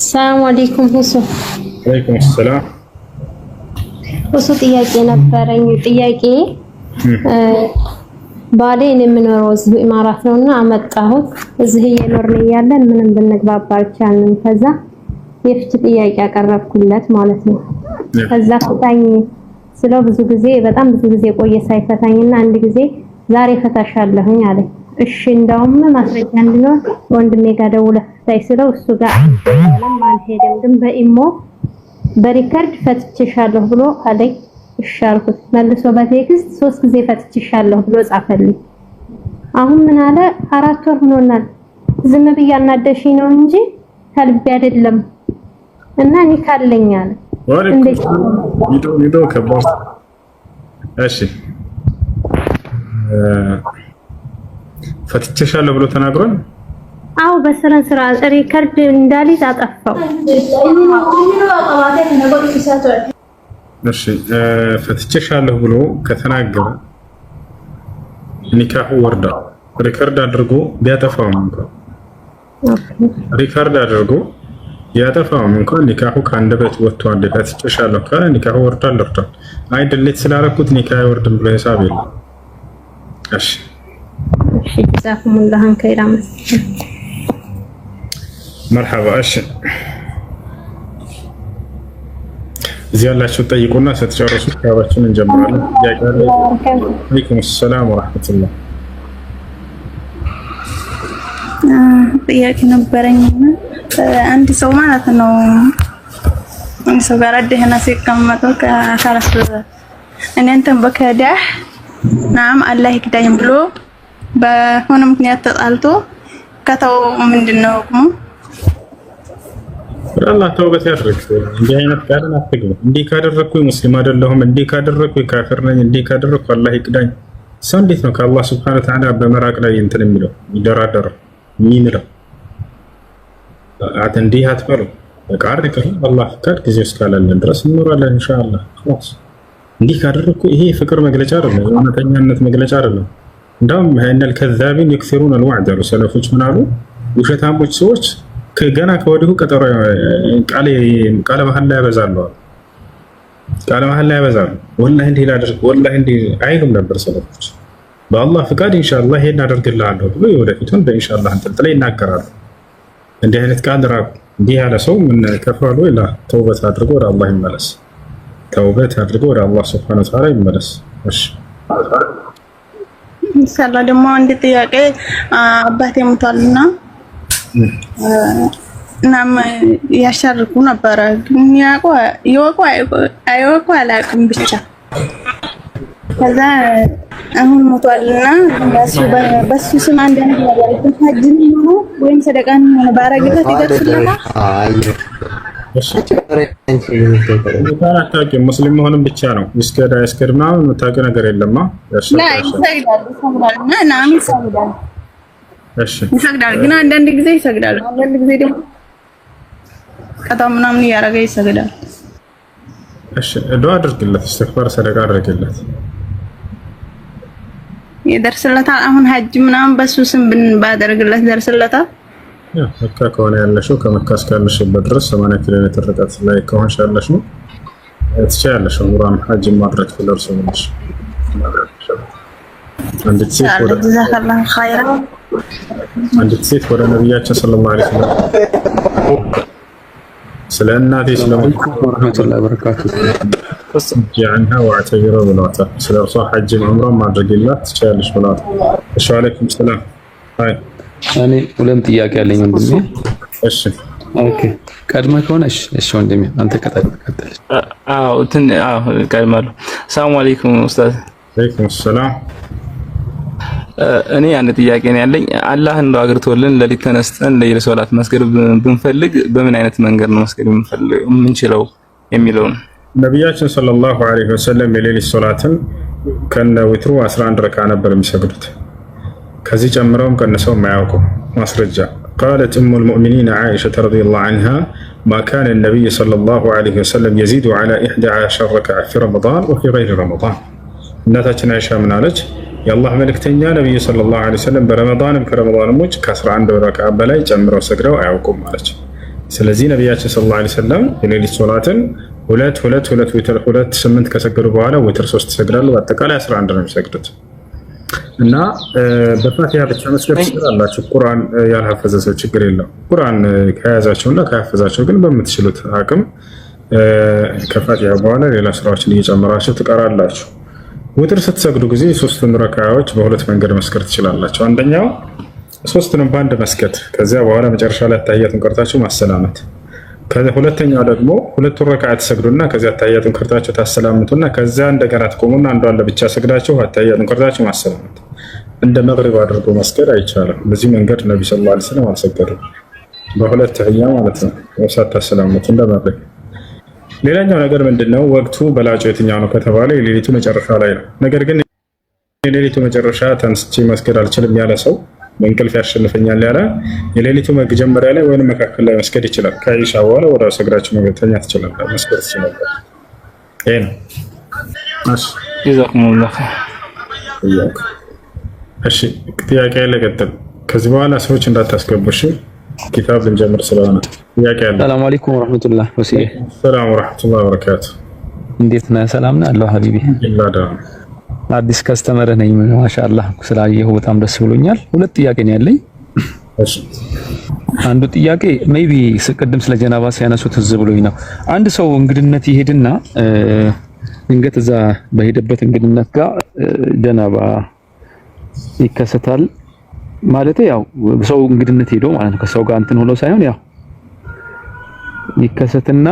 ሰላም አለይኩም ሁሱ። ወአለይኩም ሰላም ሁሱ ጥያቄ ነበረኝ። ጥያቄ ባሌን የምኖረው እዚህ ኢማራት ነውና አመጣሁት። እዚህ እየኖርን እያለን ምንም ብንግባባ አልቻልንም። ከዛ የፍች ጥያቄ ያቀረብኩለት ማለት ነው። ከዛ ፈታኝ ስለው በጣም ብዙ ጊዜ ቆየ ሳይፈታኝና አንድ ጊዜ ዛሬ ፈታሻለሁኝ አለኝ። እሺ እንደውም ማስረጃ እንዲኖር ወንድሜ ጋር ደውለህ ፈታይ ስለው እሱ ጋር አልሄደም፣ ግን በኢሞ በሪከርድ ፈትቼሻለሁ ብሎ አለኝ። እሺ አልኩት። መልሶ በቴክስት 3 ጊዜ ፈትቼሻለሁ ብሎ ጻፈልኝ። አሁን ምን አለ 4 ወር ሆኖናል፣ ዝም ብዬ አናደሽኝ ነው እንጂ ከልቤ አይደለም እና እኔ ካለኝ አለ። ይዶ ከባድ። እሺ ፈትቼሻለሁ ብሎ ተናግሯል። አው በስነ ስርዓት ሪከርድ እንዳልይዝ አጠፋው። እሺ ፈትቼሻለሁ ብሎ ከተናገረ ኒካሁ ወርዳ ሪከርድ አድርጎ ቢያጠፋውም እንኳን ሪከርድ አድርጎ ያጠፋውም እንኳን ኒካሁ ከአንደበት ወጥቷል። ፈትቼሻለሁ ካለ ኒካሁ ወርዷል። አይ ድሌት ስላደረኩት ኒካህ አይወርድም ብሎ ሂሳብ የለም። እሺ ጀዛኩሙላሁ ኸይራን መርሐባ። እሺ እዚህ ያላችሁ ጠይቁና ስትጨርሱ ኪታባችንን እንጀምራለን። ወአለይኩም ሰላም ወራህመቱላህ። ጥያቄ ነበረኝ። አንድ ሰው ማለት ነው አንድ ሰው ጋር ደህና ሲቀመጡ ከካላስ እኔ አንተን በከዳህ ናም አላህ ይክዳኝ ብሎ በሆነ ምክንያት ተጣልቶ ከተው ምንድነው ቁሙ አላህ ተውበት ያድርግ። እንዲህ አይነት ቃልን አትግባ። እንዲህ ካደረኩ ሙስሊም አይደለሁም፣ እንዲህ ካደረኩ ካፊር ነኝ፣ እንዲህ ካደረኩ አላህ ይክዳኝ። ሰው እንዴት ነው ከአላህ Subhanahu Wa Ta'ala በመራቅ ላይ እንትን የሚለው ይደራደረው የሚምለው? እንዲህ አትበሉ። በቃ አርቀህ አላህ ፈቃድ ጊዜ እስካላለን ድረስ እንኖራለን ኢንሻአላህ። خلاص እንዲህ ካደረኩ ይሄ ፍቅር መግለጫ አይደለም፣ እውነተኛነት መግለጫ አይደለም። እንደውም هينل كذابين يكثرون الوعد ያሉ ሰለፎች ምን አሉ? ውሸታሞች ሰዎች ገና ከወዲሁ ቀጠሮ ቃለ መሐላ ያበዛሉ። ቃለ መሐላ ያበዛሉ። ወላሂ እንዲህ ላድርግ ወላሂ እንዲህ አይሉም ነበር ሰለፎች። በአላህ ፍቃድ ኢንሻአላህ ይሄን አደርግልሃለሁ ብሎ የወደፊቱን በኢንሻአላህ እንጥልጥለው ይናገራሉ። እንዲህ አይነት ቃል ራቁ። እንዲህ ያለ ሰው ምን ከፍሯል ወይ? ተውበት አድርጎ ወደ አላህ ይመለስ። ተውበት አድርጎ ወደ አላህ Subhanahu Wa Ta'ala ይመለስ። እሺ ኢንሻአላህ ደግሞ አንድ ጥያቄ አባቴ ሞቷልና እናም ያሻርኩ ነበረ ግን አይወቁ አላውቅም ብቻ ከዛ አሁን ሞቷልና በሱ ስም አንድ ነገር ሀጅም ነው ወይም ሰደቃን ባረግለት ይደርስልናል። ሙስሊም መሆንም ብቻ ነው ይስከዳ ይስከድማ የምታውቅ ነገር የለማ። ይሰግዳል ግን አንዳንድ ጊዜ ይሰግዳል፣ አንዳንድ ጊዜ ደግሞ ቀጣው ምናምን እያደረገ ይሰግዳል። እሺ ዱዓ አድርግለት፣ እስትግፋር ሰደቃ አድርግለት ይደርስለታል። አሁን ሀጅ ምናምን በሱ ስም ባደርግለት ይደርስለታል። መካ ከሆነ ያለሽው ከመካ እስካለሽበት ድረስ 80 ኪሎ ሜትር ርቀት ላይ ከሆንሽ ያለሽው ትችያለሽ። ዑምራን ሀጅ ማድረግ ትደርሰሽ። አንዲት ሴት ወደ ነብያችን ሰለላሁ ዐለይሂ ወሰለም ስለ እናቴ ወራህመቱላሂ ወበረካቱሁ ጃንሃ ወአተይራ ብለዋታል። ስለ እርሷ ሐጅ ዑምራን ማድረግላት ትችያለሽ ብለዋታል። እሺ አለይኩም ሰላም። አይ እኔ ሁለት ጥያቄ አለኝ ወንድሜ። እሺ ኦኬ ቀድመህ ከሆነ እሺ ወንድሜ አንተ ቀጥል። ቀድማለሁ። ሰላም አለይኩም ኡስታዝ። አለይኩም ሰላም። እኔ አንድ ጥያቄ ነው ያለኝ። አላህ እንደው አግርቶልን ለሊት ተነስተን ለይል ሶላት መስገድ ብንፈልግ በምን አይነት መንገድ ነው መስገድ የምንችለው የሚለውን ነብያችን ሰለላሁ ዐለይሂ ወሰለም የሌሊት ሶላትን ከነ ዊትሩ 11 ረካ ነበር የሚሰግዱት። ከዚህ ጨምረውም ቀንሰው የማያውቁ ማስረጃ قالت ام المؤمنين عائشه رضي الله عنها ما كان النبي صلى الله عليه وسلم يزيد على 11 ركعه في رمضان وفي غير رمضان እናታችን አይሻ ምን አለች? የአላህ መልእክተኛ ነብዩ ሰለላሁ ዐለይሂ ወሰለም በረመዳንም ከረመዳንም ውጭ ከ11 ረካ በላይ ጨምረው ሰግደው አያውቁም አለች። ስለዚህ ነቢያችን ሰለላሁ ዐለይሂ ወሰለም የሌሊት ሶላትን 2 ዊትር 8 ከሰገዱ በኋላ ዊትር 3 ይሰግዳሉ። በአጠቃላይ 11 ነው የሚሰግዱት እና በፋቲሃ ብቻ መስገድ ትችላላችሁ። ቁርአን ያልሐፈዘ ሰው ችግር የለው። ቁርአን ከያዛቸውና ከያፈዛቸው ግን በምትችሉት አቅም ከፋቲሃ በኋላ ሌላ ስራዎችን እየጨመራችሁ ትቀራላችሁ። ዊትር ስትሰግዱ ጊዜ 3ቱን ረካዓዎች በሁለት መንገድ መስገድ ትችላላችሁ። አንደኛው 3ቱንም በአንድ መስገድ፣ ከዚያ በኋላ መጨረሻ ላይ አታሂያቱን ቀርታችሁ ማሰላመት። ሁለተኛው ደግሞ 2ቱን ረካዓ ትሰግዱና ከዚያ አታሂያቱን ቀርታችሁ ታሰላምቱና ከዚያ እንደገና ትቆሙና አንዷን ለብቻ ሰግዳችሁ አታሂያቱን ቀርታችሁ ማሰላመት። እንደ መግሪብ አድርጎ መስገድ አይቻልም። በዚህ መንገድ ነብዩ ሰለላሁ ዐለይሂ ወሰለም አልሰገዱም። በሁለት ተህያ ማለት ነው፣ ሳታሰላምቱ እንደ መግሪብ። ሌላኛው ነገር ምንድነው? ወቅቱ በላጩ የትኛው ነው ከተባለ የሌሊቱ መጨረሻ ላይ ነው። ነገር ግን የሌሊቱ መጨረሻ ተንስቼ መስገድ አልችልም ያለ ሰው በእንቅልፍ ያሸንፈኛል ያለ የሌሊቱ መጀመሪያ ላይ ወይም መካከል ላይ መስገድ ይችላል። ከኢሻ በኋላ ወደ ሰግዳችሁ መገተኛ ትችላል፣ መስገድ ትችላል። ይሄ ነው። እሺ ጥያቄ ያለ ቀጥል። ከዚህ በኋላ ሰዎች እንዳታስገቡሽ ኪታብ ልንጀምር ስለሆነ ጥያቄ ያለ። ሰላም አለይኩም ወራህመቱላህ ወሲዬ። ሰላም ወራህመቱላህ ወበረካቱ። እንዴት ነህ? ሰላም ነህ? አላህ ሀቢቢ አዲስ ከስተመር ነኝ። ማሻአላህ ስላየሁ በጣም ደስ ብሎኛል። ሁለት ጥያቄ ነው ያለኝ። እሺ አንዱ ጥያቄ ሜቢ ቅድም ስለ ጀናባ ሲያነሱት ህዝብ ብሎኝ ነው። አንድ ሰው እንግድነት ይሄድና ድንገት እዛ በሄደበት እንግድነት ጋር ጀናባ ይከሰታል ማለት ያው ሰው እንግድነት ሄዶ ማለት ነው ከሰው ጋር እንትን ሆኖ ሳይሆን ያው ይከሰትና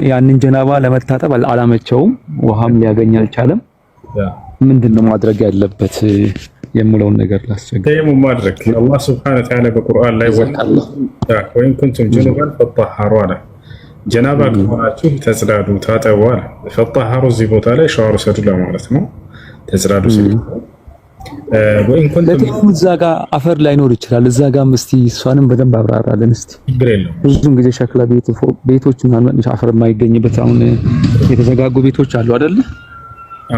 ያንን ጀናባ ለመታጠብ አላመቸውም፣ ውሃም ሊያገኝ አልቻለም። ምንድነው ማድረግ ያለበት የምለውን ነገር ላስቸግር። ተየሙም ማድረግ አላህ Subhanahu Wa Ta'ala በቁርአን ላይ ወይን ኩንቱም ጁኑባን ፈጠሃሩ አለ። ጀናባ ከሆናችሁ ተጽዳዱ፣ ታጠቡ አለ። ፈጠሃሩ እዚህ ቦታ ላይ ሻወር ሰዱ ለማለት ነው። ተጽዳዱ ሲል ወይን ኩንቱም እዛ ጋር አፈር ላይኖር ይችላል። እዛ ጋር እስቲ እሷንም በደንብ አብራራለን እስቲ። ብዙም ጊዜ ሸክላ ቤቶች ምናምን አፈር የማይገኝበት አሁን የተዘጋጉ ቤቶች አሉ አይደል?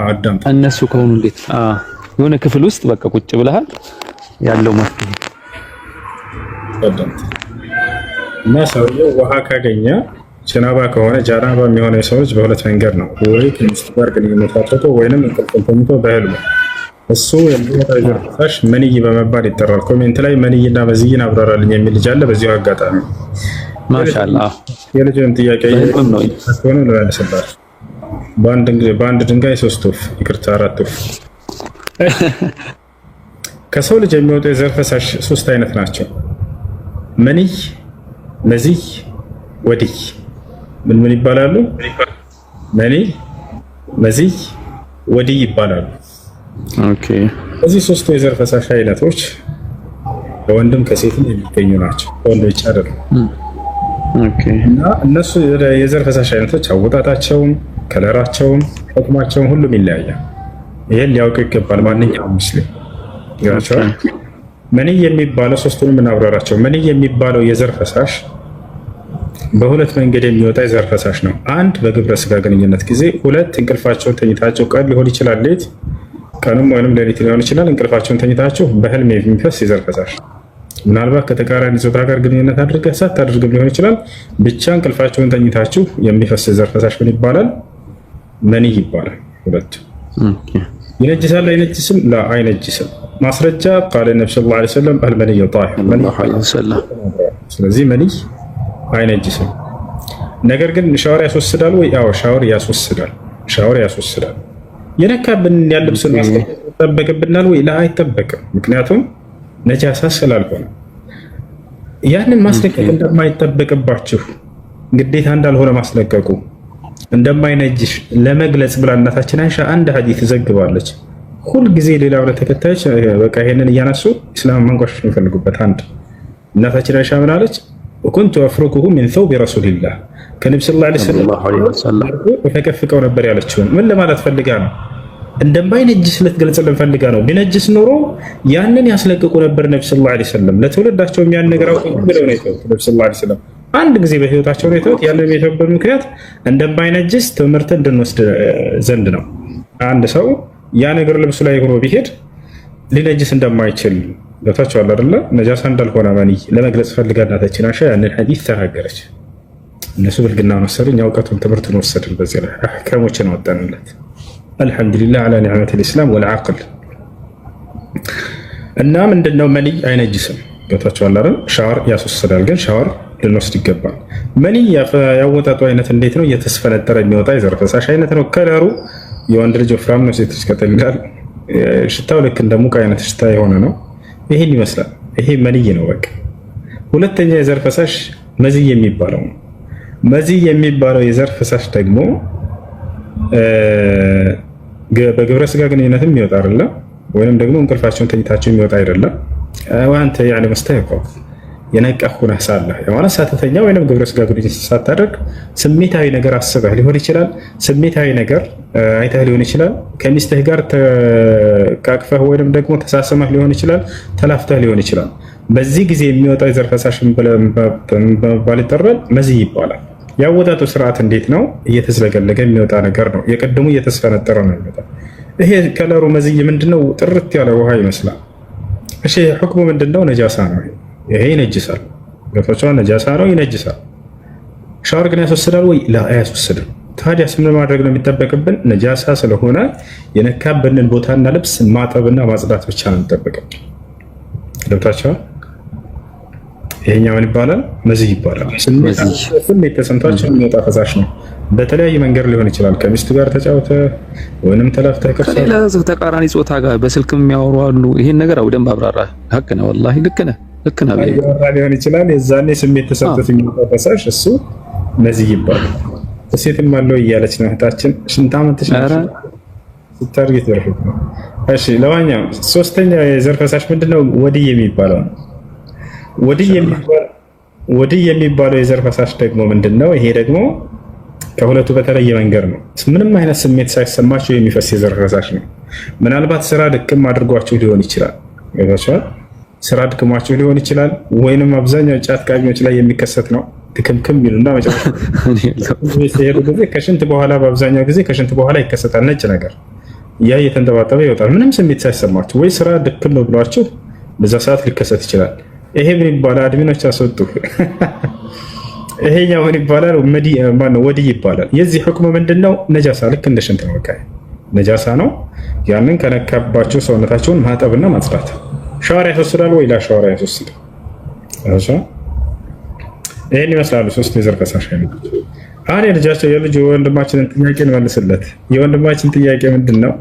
አዳም እነሱ ከሆኑ እንዴት የሆነ ክፍል ውስጥ በቃ ቁጭ ብለሃል ያለው መፍትሄ እና ሰውየው ውሃ ካገኘ ጀናባ ከሆነ ጀናባ የሚሆነው የሰው ልጅ በሁለት መንገድ ነው። ወይ ከሚስቱ ጋር ግንኙነት አድርጎ ወይንም እንቅልፍ ተኝቶ በህልሙ እሱ የሚወጣው ፈሳሽ መንይ በመባል ይጠራል። ኮሜንት ላይ መንይና መዝይን አብራራልኝ የሚል ልጅ አለ። በዚሁ አጋጣሚ ማሻአላህ የልጅን ጥያቄ ነው ለማለት በአንድ ድንጋይ 3 ወፍ ይቅርታ 4 ወፍ። ከሰው ልጅ የሚወጡ የዘር ፈሳሽ 3 አይነት ናቸው። መንይ፣ መዝይ፣ ወዲይ። ምን ይባላሉ? መንይ፣ መዝይ፣ ወዲይ ይባላሉ። ኦኬ። እዚህ 3ቱ የዘር ፈሳሽ አይነቶች ከወንድም ከሴትም የሚገኙ ናቸው። ወንድ ብቻ አይደለም። ኦኬ። እና እነሱ የዘር ፈሳሽ አይነቶች አወጣጣቸውም ከለራቸውም ጥቅማቸውም ሁሉም ይለያያል። ይሄን ሊያውቅ ይገባል ማንኛውም ሙስሊም። ያቻው መንይ የሚባለው 3ቱንም እናብራራቸው። መንይ የሚባለው የዘር ፈሳሽ በሁለት መንገድ የሚወጣ የዘር ፈሳሽ ነው። አንድ በግብረ ስጋ ግንኙነት ጊዜ፣ ሁለት እንቅልፋቸውን ተኝታቸው ቀን ሊሆን ይችላል ሌሊት፣ ቀንም ወይንም ሌሊት ሊሆን ይችላል። እንቅልፋቸውን ተኝታቸው በህልም የሚፈስ የዘር ፈሳሽ ምናልባት ከተቃራኒ ጾታ ጋር ግንኙነት አድርገህ ሳታደርግም ሊሆን ይችላል። ብቻ እንቅልፋቸውን ተኝታችሁ የሚፈስ የዘር ፈሳሽ ምን ይባላል? መንይ ይባላል። ሁለቱ ይነጅሳል አይነጅስም? ላ አይነጅስም። ማስረጃ ቃለ ነብዩ ሰለላሁ ዐለይሂ ወሰለም አልመንይ ጣሂር። ስለዚህ መንይ አይነጅስም። ነገር ግን ሻወር ያስወስዳል ወይ? አዎ ሻወር ያስወስዳል። ሻወር ያስወስዳል። የነካብን ያልብስን ማስለቀቅ ይጠበቅብናል ወይ? ላ አይጠበቅም። ምክንያቱም ነጃሳ ስላልሆነ ያንን ማስለቀቅ እንደማይጠበቅባችሁ ግዴታ እንዳልሆነ ማስለቀቁ እንደማይነጅሽ ለመግለጽ ብላ እናታችን አይሻ አንድ ሐዲስ ዘግባለች። ሁልጊዜ ሌላ እምነት ተከታዮች በቃ ይሄንን እያነሱ እስላም ማንቋሸሽ የሚፈልጉበት አንድ እናታችን አይሻ ምን አለች? ወኩንቱ አፍሩኩሁ ሚን ተውቢ ረሱልላህ ከነብዩ ሰለላሁ ዐለይሂ ወሰለም ተከፍቀው ነበር ያለችውን ምን ለማለት ፈልጋ ነው? እንደማይነጅስ ልትገልጽልን ፈልጋ ነው። ቢነጅስ ኖሮ ያንን ያስለቅቁ ነበር ነብዩ ሰለላሁ ዐለይሂ ወሰለም። ለትውልዳቸው ያን ነገር አውቀው ብለው ነው የተውት። ነብዩ ሰለላሁ ዐለይሂ ወሰለም አንድ ጊዜ በህይወታቸው ነው የተውት። ያንን የተውበት ምክንያት እንደማይነጅስ ትምህርት እንድንወስድ ዘንድ ነው። አንድ ሰው ያ ነገር ልብሱ ላይ ሆኖ ቢሄድ ሊነጅስ እንደማይችል ገብታችኋል አይደለ? ነጃሳ እንዳልሆነ መንይ ለመግለጽ ፈልጋ እናታችን አይሻ ያንን ሐዲስ ተናገረች። እነሱ ብልግናውን ወሰዱኝ፣ እውቀቱን ትምህርቱን ወሰድን። በዚህ ላይ አህካሞችን አወጣንለት። አልሐምዱሊላህ አላ ኒዕመቲል ኢስላም ወልዓቅል። እና ምንድነው መንይ አይነጅስም። ገብታችኋል አይደል? ሻወር ያስወስዳል፣ ግን ሻወር ልንወስድ ይገባል። መንይ ያወጣጡ አይነት እንዴት ነው? እየተስፈነጠረ የሚወጣ የዘር ፈሳሽ አይነት ነው። ከለሩ የወንድ ልጅ ወፍራም ነው፣ ሴቶች ቀጠን ይላል። ሽታው ልክ እንደ ሙቅ አይነት ሽታ የሆነ ነው። ይሄን ይመስላል። ይሄ መንይ ነው በቃ። ሁለተኛ የዘር ፈሳሽ መዝይ የሚባለው ነው። መዝይ የሚባለው የዘር ፈሳሽ ደግሞ በግብረ ስጋ ግንኙነትም የሚወጣ አይደለም፣ ወይንም ደግሞ እንቅልፋቸውን ተኝታቸው የሚወጣ አይደለም። አንተ ያለ መስተይቆ የነቃህ ሆነህ ሳለህ የሆነ ሳተተኛ ወይንም ግብረ ስጋ ግንኙነት ሳታደርግ ስሜታዊ ነገር አስበህ ሊሆን ይችላል። ስሜታዊ ነገር አይተህ ሊሆን ይችላል። ከሚስትህ ጋር ተቃቅፈህ ወይንም ደግሞ ተሳስመህ ሊሆን ይችላል። ተላፍተህ ሊሆን ይችላል። በዚህ ጊዜ የሚወጣው የዘር ፈሳሽ በመባል ይጠራል፣ መዝይ ይባላል። ያወጣጡ ስርዓት እንዴት ነው? እየተዝለገለገ የሚወጣ ነገር ነው። የቀደሙ እየተስፈነጠረ ነው የሚወጣው። ይሄ ከለሩ መዝይ ምንድነው? ጥርት ያለ ውሃ ይመስላል። እሺ ሁክሙ ምንድነው? ነጃሳ ነው። ይሄ ይነጅሳል። ገብቶቻው ነጃሳ ነው፣ ይነጅሳል። ሻወር ግን ያስወስዳል ወይ? ላ አያስወስድም። ታዲያስ ምን ማድረግ ነው የሚጠበቅብን? ነጃሳ ስለሆነ የነካብንን ቦታና ልብስ ማጠብና ማጽዳት ብቻ ነው የሚጠበቅብን። ገብቶቻው ይሄኛው ምን ይባላል? መዝይ ይባላል። ስሜት ተሰምቷቸው የሚወጣ ፈሳሽ ነው። በተለያየ መንገድ ሊሆን ይችላል። ከሚስቱ ጋር ተጫውተ ወይንም ተላፍተህ ከሌላ ተቃራኒ ጾታ ጋር በስልክ የሚያወሩ አሉ። ይሄን ነገር አውደም አብራራ። ሀቅ ነው ወላሂ፣ ልክ ነህ ሊሆን ይችላል። የዛኔ ስሜት ተሰምቶት የሚወጣ ፈሳሽ እሱ መዝይ ይባላል። ሴትም አለው እያለች ነው እህታችን። ሽንት ዓመትሽ ስታርጌት ይርፍት ነው። እሺ ለዋኛው ሶስተኛ የዘር ፈሳሽ ምንድነው? ወዲይ የሚባለው ነው። ወዲይ የሚባለው የዘር ፈሳሽ ደግሞ ምንድነው? ይሄ ደግሞ ከሁለቱ በተለየ መንገድ ነው። ምንም አይነት ስሜት ሳይሰማቸው የሚፈስ የዘር ፈሳሽ ነው። ምናልባት ስራ ድክም አድርጓቸው ሊሆን ይችላል። ስራ ድክሟቸው ሊሆን ይችላል። ወይንም አብዛኛው ጫት ቃሚዎች ላይ የሚከሰት ነው። ድክምክም ይሉና መጨረሻ ሲሄዱ ጊዜ ከሽንት በኋላ በአብዛኛው ጊዜ ከሽንት በኋላ ይከሰታል ነጭ ነገር። ያ እየተንጠባጠበ ይወጣል። ምንም ስሜት ሳይሰማቸው ወይ ስራ ድክም ብሏቸው በዛ ሰዓት ሊከሰት ይችላል። ይሄ ምን ይባላል? አድሚኖች አስወጡ። ይሄኛው ምን ይባላል? ወዲይ ይባላል። የዚህ ሁክም ምንድነው? ነጃሳ፣ ልክ እንደ ሽንት ነው። በቃ ነጃሳ ነው። ያንን ከነካባቸው ሰውነታቸውን ማጠብና ማጽዳት። ሻወር ያስወስዳል ወይ? ላ ሻወር ያስወስዳል። ይሄን ይመስላሉ ሶስት የዘር ፈሳሽ አይነቶች። አሁን የልጅ የወንድማችንን ጥያቄ እንመልስለት። የወንድማችን ጥያቄ ምንድነው?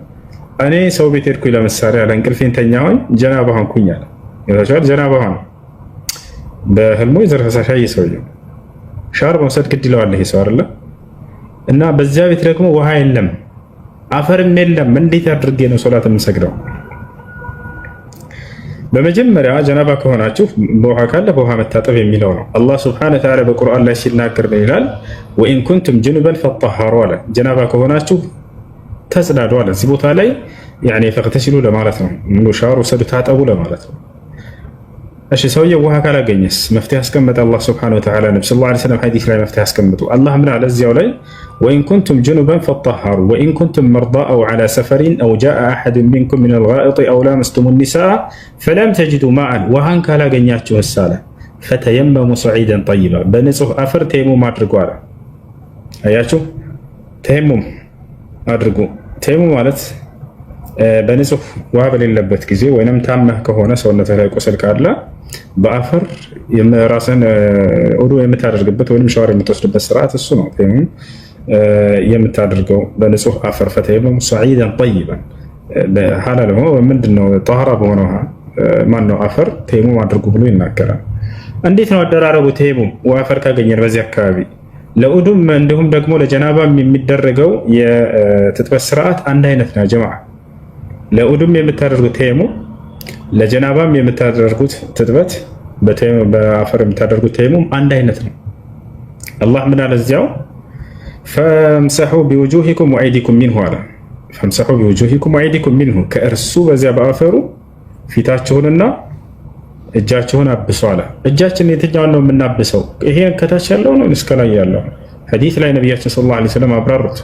እኔ ሰው ቤት ሄድኩኝ፣ ለምሳሌ አለ እንቅልፌን ተኛሁኝ፣ ጀናባ ሆንኩኝ አለ። ይወጣል ጀናባ ሆነ። በህልሙ የዘር ፈሳሽ አየ ሰውየው። ሻወር መውሰድ ግድ ይለዋል ይሄ ሰው አይደለ? እና በዚያ ቤት ደግሞ ውሃ የለም አፈርም የለም። እንዴት አድርጌ ነው ሶላት የምሰግደው? በመጀመሪያ ጀናባ ከሆናችሁ በውሃ ካለ በውሃ መታጠብ የሚለው ነው። አላህ ሱብሓነሁ ወተዓላ በቁርአን ላይ ሲናገር ምን ይላል? ወኢን ኩንቱም ጅኑበን ፈጠሃሩ አለ። ጀናባ ከሆናችሁ ተጽዳዱ አለ። እዚህ ቦታ ላይ ያኔ ፈቅተሲሉ ለማለት ነው። ሙሉ ሻወር ወሰዱ ታጠቡ ለማለት ነው። እሺ ሰውየው ውሃ ካላገኘስ መፍትሄ ያስቀመጠ አላህ ሱብሓነሁ ወተዓላ ነብዩ ሰለላሁ ዐለይሂ ወሰለም ሐዲስ ላይ መፍትሄ ያስቀምጡ። አላህ ምን አለ እዚያው ላይ ወኢን ኩንቱም ጅኑበን ፈጠሃሩ ወኢን ኩንቱም መርዳ አው ዐላ ሰፈሪን አው ጃአ አሐዱን ሚንኩም ሚነል ጋኢጢ አው ላመስቱሙ ኒሳአ ፈለም ተጅዱ ማአን ወሃን ካላገኛችሁ አለ ፈተየመሙ ሰዒደን ጠይባ በንጹህ አፈር ተየሙም አድርጉ አለ። አያችሁ ተየሙም አድርጉ። ተየሙም ማለት በንጹህ ውሃ በሌለበት ጊዜ ወይንም ታመህ ከሆነ ሰውነትህ ላይ ቁስል ካለ በአፈር ራስን ውዱ የምታደርግበት ወይንም ሻወር የምትወስድበት ስርዓት እሱ ነው። ተየሙም የምታደርገው በንጹህ አፈር ፈተየመሙ ሰዒደን ጠይባን ሐላል ሆኖ ምንድነው ጧህራ በሆነ ውሃ ማነው አፈር ተየሙም አድርጉ ብሎ ይናገራል። እንዴት ነው አደራረቡ? ተየሙም አፈር ካገኘን በዚህ አካባቢ ለኡዱም እንዲሁም ደግሞ ለጀናባም የሚደረገው የትጥበት ስርዓት አንድ አይነት ነው ጀማዓ። ለኡዱም የምታደርጉት ተየሙም ለጀናባም የምታደርጉት ትጥበት በአፈር የምታደርጉት ተየሙም አንድ አይነት ነው። አላህ ምን አለ እዚያው ፈምሰሑ ቢውጁሂኩም ወአይዲኩም ሚንሁ አለ። ፈምሰሑ ቢውጁሂኩም ወአይዲኩም ሚንሁ ከእርሱ በዚያ በአፈሩ ፊታችሁንና እጃችሁን አብሱ አለ። እጃችን የትኛውን ነው የምናብሰው? ይሄ ከታች ያለው ነው እስከ ላይ ያለው? ሐዲስ ላይ ነብያችን ሰለላሁ ዐለይሂ ወሰለም አብራሩት።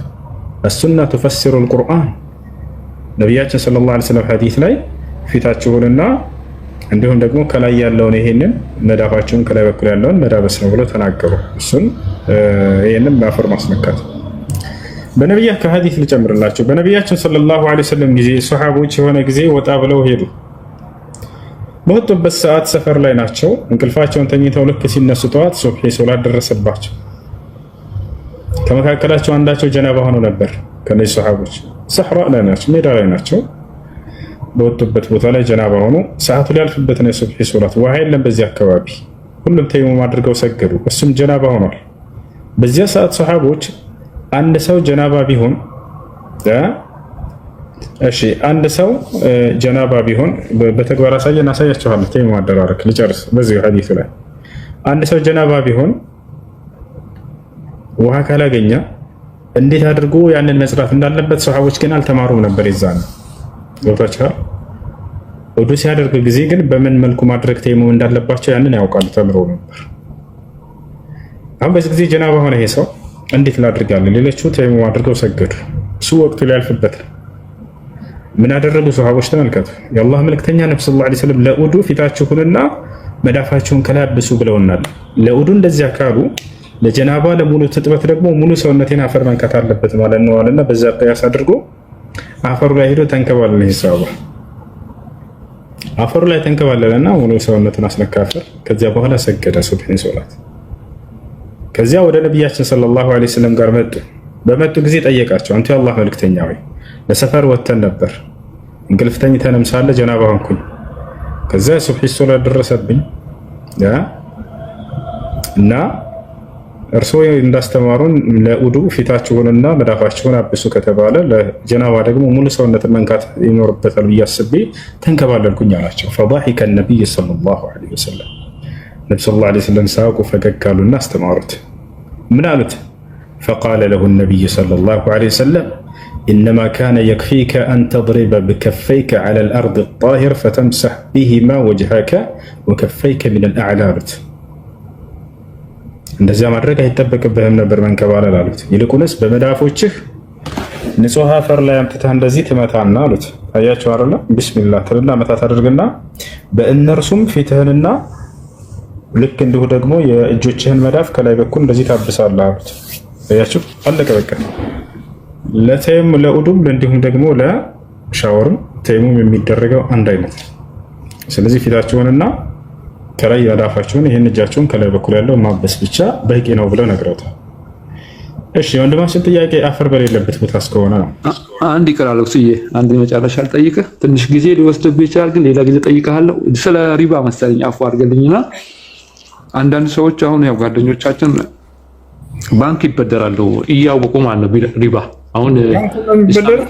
አሱና ትፈሲሩ አልቁርአን። ነብያችን ሰለላሁ ዐለይሂ ወሰለም ሐዲስ ላይ ፊታችሁንና እንዲሁም ደግሞ ከላይ ያለውን ይሄንን መዳፋቸውን ከላይ በኩል ያለውን መዳበስ ነው ብለው ተናገሩ። እሱን ይሄንን በአፈር ማስነካት። በነቢያ ከሐዲስ ልጨምርላቸው። በነቢያችን ሰለላሁ ዐለይሂ ወሰለም ጊዜ ሱሐቦች የሆነ ጊዜ ወጣ ብለው ሄዱ። በወጡበት ሰዓት ሰፈር ላይ ናቸው። እንቅልፋቸውን ተኝተው ልክ ሲነሱ ጠዋት ሱብሒ ሶላት ደረሰባቸው። ከመካከላቸው አንዳቸው ጀናባ ሆኖ ነበር። ከነዚህ ሱሐቦች ሰሕራ ላይ ናቸው፣ ሜዳ ላይ ናቸው። በወጡበት ቦታ ላይ ጀናባ ሆኖ ሰዓቱ ሊያልፍበት ነው የሱብሒ ሶላት። ውሃ የለም በዚህ አካባቢ። ሁሉም ተይሙም አድርገው ሰገዱ። እሱም ጀናባ ሆኗል። በዚያ ሰዓት ሱሐቦች አንድ ሰው ጀናባ ቢሆን አንድ ሰው ጀናባ ቢሆን በተግባር አሳያችኋለሁ። ተይሙም አደራረክ ልጨርስ። በዚህ ሐዲስ ላይ አንድ ሰው ጀናባ ቢሆን ውሃ ካላገኘ እንዴት አድርጎ ያንን መጽዳት እንዳለበት ሱሐቦች ግን አልተማሩም ነበር። ይዛን ገብቷችኋል? ወዱ ሲያደርግ ጊዜ ግን በምን መልኩ ማድረግ ተይሙም እንዳለባቸው ያንን ያውቃሉ፣ ተምረው ነበር። አሁን በዚህ ጊዜ ጀናባ ሆነ ይሄ ሰው እንዴት ላድርጋለን? ሌሎቹ ተይሙም አድርገው ሰገዱ። እሱ ወቅቱ ሊያልፍበት ምን አደረጉ ሱሐቦች? ተመልከቱ። የአላህ መልእክተኛ ነብዩ ሰለላሁ ዐለይሂ ወሰለም ለውዱ ፊታችሁንና መዳፋችሁን ከላብሱ ብለውናል። ለውዱ እንደዚያ ካሉ ለጀናባ ለሙሉ ትጥበት ደግሞ ሙሉ ሰውነቴን አፈር መንካት አለበት ማለት ነው አለና በዛ ቅያስ አድርጎ አፈሩ ላይ ሄዶ ተንከባለለ። ሂሳቡ አፈሩ ላይ ተንከባለለና ሙሉ ሰውነቱን አስነካፈር። ከዚያ በኋላ ሰገደ ሱብሂን ሶላት። ከዚያ ወደ ነብያችን ሰለላሁ ዐለይሂ ወሰለም ጋር መጡ። በመጡ ጊዜ ጠየቃቸው፣ አንተ የአላህ መልእክተኛ ሆይ ለሰፈር ወተን ነበር፣ እንቅልፍ ተኝተንም ሳለ ጀናባ ሆንኩኝ። ከዚያ ሱብሂ ሶላት ደረሰብኝ እና እርስዎ እንዳስተማሩን ለውዱ ፊታችሁንና መዳፋችሁን አብሱ ከተባለ ለጀናባ ደግሞ ሙሉ ሰውነትን መንካት ይኖርበታል ብዬ አስቤ ተንከባለልኩኝ አላቸው። ፈضحك النبي صلى الله عليه وسلم ነብዩ ሰለላሁ ዐለይሂ ወሰለም ሳቁ፣ ፈገግ አሉና አስተማሩት። ምን አሉት? فقال له النبي صلى الله عليه وسلم إنما كان يكفيك أن تضرب بكفيك على الأرض الطاهر فتمسح بهما وجهك وكفيك من الأعلى. እንደዚያ ማድረግ አይጠበቅብህም ነበር መንከባለል አሉት። ይልቁንስ በመዳፎችህ ንጹህ አፈር ላይ አምጥተህ እንደዚህ ትመታና አሉት። አያችሁ አይደለ? ቢስሚላህ ትልና መታት አድርግና በእነርሱም ፊትህንና ልክ እንዲሁ ደግሞ የእጆችህን መዳፍ ከላይ በኩል እንደዚህ ታብሳለህ አሉት። አያችሁ፣ አለቀ በቃ። ለተይሙም ለኡዱም እንዲሁም ደግሞ ለሻወርም ተይሙም የሚደረገው አንድ አይነት። ስለዚህ ፊታችሁንና ከላይ መዳፋችሁን ይሄን እጃችሁን ከላይ በኩል ያለው ማበስ ብቻ በቂ ነው ብለው ነግረውታል። እሺ ወንድማችን ጥያቄ አፈር በሌለበት ቦታ እስከሆነ ነው። አንድ ይቀራል እሱዬ፣ አንድ መጨረሻ ልጠይቅህ። ትንሽ ጊዜ ሊወስድብህ ይችላል፣ ግን ሌላ ጊዜ ጠይቅሃለሁ። ስለ ሪባ መሰለኝ አፉ አድርገልኝና አንዳንድ ሰዎች አሁን ያው ጓደኞቻችን ባንክ ይበደራሉ እያወቁ ማለት ነው ሪባ። አሁን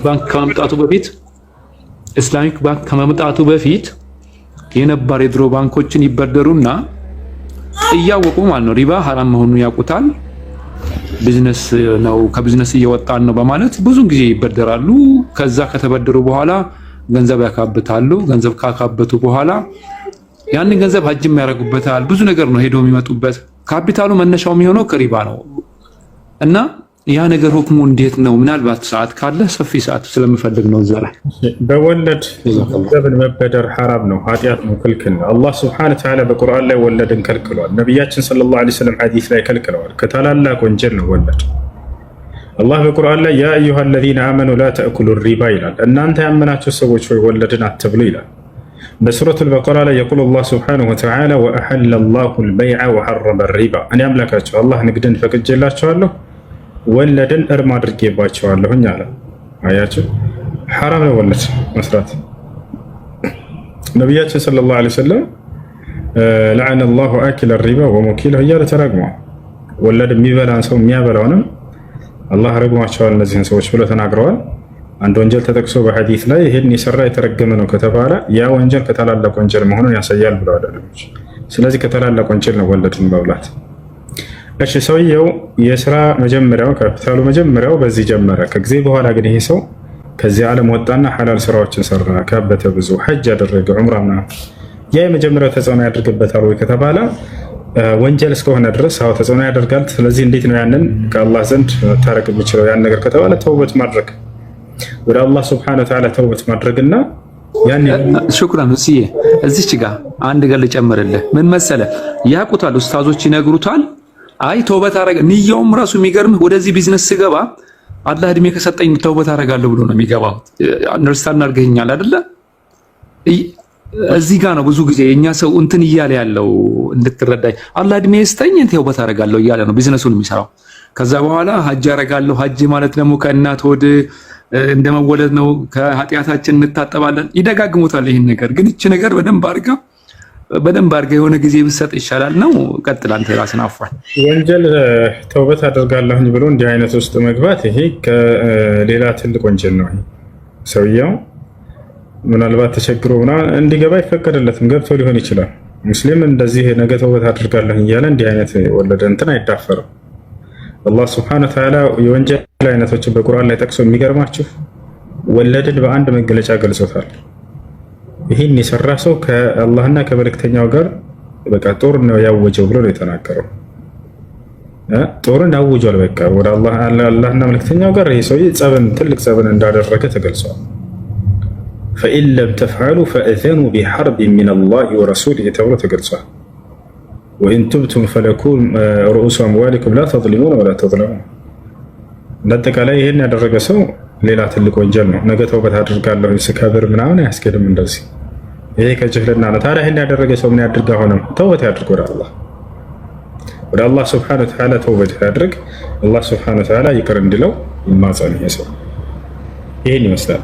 ባንክ ኢስላሚክ ባንክ ከመምጣቱ በፊት የነባር የድሮ ባንኮችን ይበደሩና እያወቁ ማለት ነው ሪባ ሐራም መሆኑን ያውቁታል። ቢዝነስ ነው ከቢዝነስ እየወጣን ነው በማለት ብዙ ጊዜ ይበደራሉ። ከዛ ከተበደሩ በኋላ ገንዘብ ያካብታሉ። ገንዘብ ካካበቱ በኋላ ያንን ገንዘብ ሀጅም ያደርጉበታል። ብዙ ነገር ነው ሄዶ የሚመጡበት። ካፒታሉ መነሻው የሚሆነው ከሪባ ነው እና ያ ነገር ሁክሙ እንዴት ነው? ምናልባት ሰዓት ካለ ሰፊ ሰዓት ስለምፈልግ ነው። እዛ ላይ በወለድ ገንዘብን መበደር ሐራም ነው፣ ኃጢአት ነው፣ ክልክል ነው። አላህ ሱብሓነሁ ወተዓላ በቁርአን ላይ ወለድን ከልክሏል። ነቢያችን ሰለላሁ ዐለይሂ ወሰለም ሐዲስ ላይ ከልክለዋል። ከታላላቅ ወንጀል ነው ወለድ። አላህ በቁርአን ላይ ያ አዩሃ አለዚነ አመኑ ላ ተእኩሉ ሪባ ይላል። እናንተ ያመናችሁ ሰዎች ሆይ ወለድን አትብሉ ይላል። በሱረቱል በቀራ ላይ የቁል አላህ ሱብሓነሁ ወተዓላ ወአሐለ አላሁ አልበይዐ ወሐረመ ሪባ፣ እኔ አምላካችሁ አላህ ንግድን ፈቅጄላችኋለሁ ወለድን እርም አድርጌባቸዋለሁኝ አለ። አያችሁ፣ ሐራም ነው ወለድ መስራት። ነቢያችን ሰለላሁ ዐለይሂ ወሰለም ለዐነ አላሁ አኪለ ሪባ ወሙኪለሁ እያለ ተረግሟል። ወለድ የሚበላን ሰው የሚያበላውንም አላህ ረግሟቸዋል እነዚህን ሰዎች ብለው ተናግረዋል። አንድ ወንጀል ተጠቅሶ በሐዲስ ላይ ይሄን የሰራ የተረገመ ነው ከተባለ ያ ወንጀል ከታላላቅ ወንጀል መሆኑን ያሳያል ብለዋል። ስለዚህ ከታላላቅ ወንጀል ነው ወለድን መብላት። እሺ ሰውየው የስራ መጀመሪያው ካፒታሉ መጀመሪያው በዚህ ጀመረ። ከጊዜ በኋላ ግን ይሄ ሰው ከዚህ ዓለም ወጣና ሐላል ስራዎችን ሰራ፣ ካበተ፣ ብዙ ሐጅ ያደረገ፣ ዑምራና ያ የመጀመሪያው ተጽዕኖ ያደርግበታል ወይ ከተባለ ወንጀል እስከሆነ ድረስ አዎ ተጽዕኖ ያደርጋል። ስለዚህ እንዴት ነው ያንን ከአላህ ዘንድ ታረቅ የሚችለው ያን ነገር ከተባለ ተውበት ማድረግ፣ ወደ አላህ ሱብሓነሁ ወተዓላ ተውበት ማድረግና ያኔ ሹክራን እስዬ እዚች ጋር አንድ ገል ጨምርልህ። ምን መሰለ ያቁታል፣ ኡስታዞች ይነግሩታል። አይ ተውበት አረጋ ንያውም ራሱ የሚገርምህ ወደዚህ ቢዝነስ ስገባ አላህ እድሜ ከሰጠኝ ተውበት አረጋለሁ ብሎ ነው የሚገባው። አንደርስታንድ አድርገኛል አይደለ? እዚህ ጋር ነው ብዙ ጊዜ የኛ ሰው እንትን እያለ ያለው እንድትረዳኝ። አላህ እድሜ ይስጠኝ ተውበት አረጋለሁ እያለ ነው ቢዝነሱን የሚሰራው። ከዛ በኋላ ሀጅ አረጋለሁ። ሀጅ ማለት ደግሞ ከእናት ወደ እንደመወለድ ነው። ከኃጢአታችን እንታጠባለን። ይደጋግሙታል ይሄን ነገር። ግን እቺ ነገር በደንብ አድርጋ የሆነ ጊዜ ብትሰጥ ይሻላል ነው። ቀጥል አንተ ራስን አፏል። ወንጀል ተውበት አደርጋለሁኝ ብሎ እንዲህ አይነት ውስጥ መግባት ይሄ ከሌላ ትልቅ ወንጀል ነው። ሰውየው ምናልባት ተቸግሮ እንዲገባ አይፈቀድለትም። ገብቶ ሊሆን ይችላል። ሙስሊም እንደዚህ ነገ ተውበት አደርጋለሁኝ እያለ እንዲህ አይነት ወለደ እንትን አይዳፈርም። አላህ ስብሐነሁ ወተዓላ የወንጀል አይነቶችን በቁርአን ላይ ጠቅሶ የሚገርማችሁ ወለድን በአንድ መገለጫ ገልጾታል። ይህን የሰራ ሰው ከአላህና ከመልእክተኛው ጋር በቃ ጦር ነው ያወጀው ብሎ ነው የተናገረው። ጦርን አውጇል። በቃ ወደ አላህና መልእክተኛው ጋር ይህ ሰውዬ ትልቅ ጸብን እንዳደረገ ተገልጿል። ፈኢን ለም ተፍዐሉ ፈእዘኑ ቢሐርቢን ሚነላሂ ወረሱሊሂ ተብሎ ተገልጿል። ወኢን ቱብቱም ፈለኩም ሩኡሱ አምዋሊኩም ላ ተዝሊሙነ ወላ ተዝለሙን። እንዳጠቃላይ ይህን ያደረገ ሰው ሌላ ትልቅ ወንጀል ነው። ነገ ተውበት አድርጋለሁ ስከብር ምናምን አያስኬድም። እንደዚህ ይሄ ከጅህልና ነው። ታዲያ ይህን ያደረገ ሰው ምን ያድርግ? አሁንም ተውበት ያድርግ፣ ወደ አላህ ስብሐነሁ ወተዓላ ተውበት ያድርግ። አላህ ስብሐነሁ ወተዓላ ይቅር እንዲለው ይማጸን። ይሄ ሰው ይህን ይመስላል።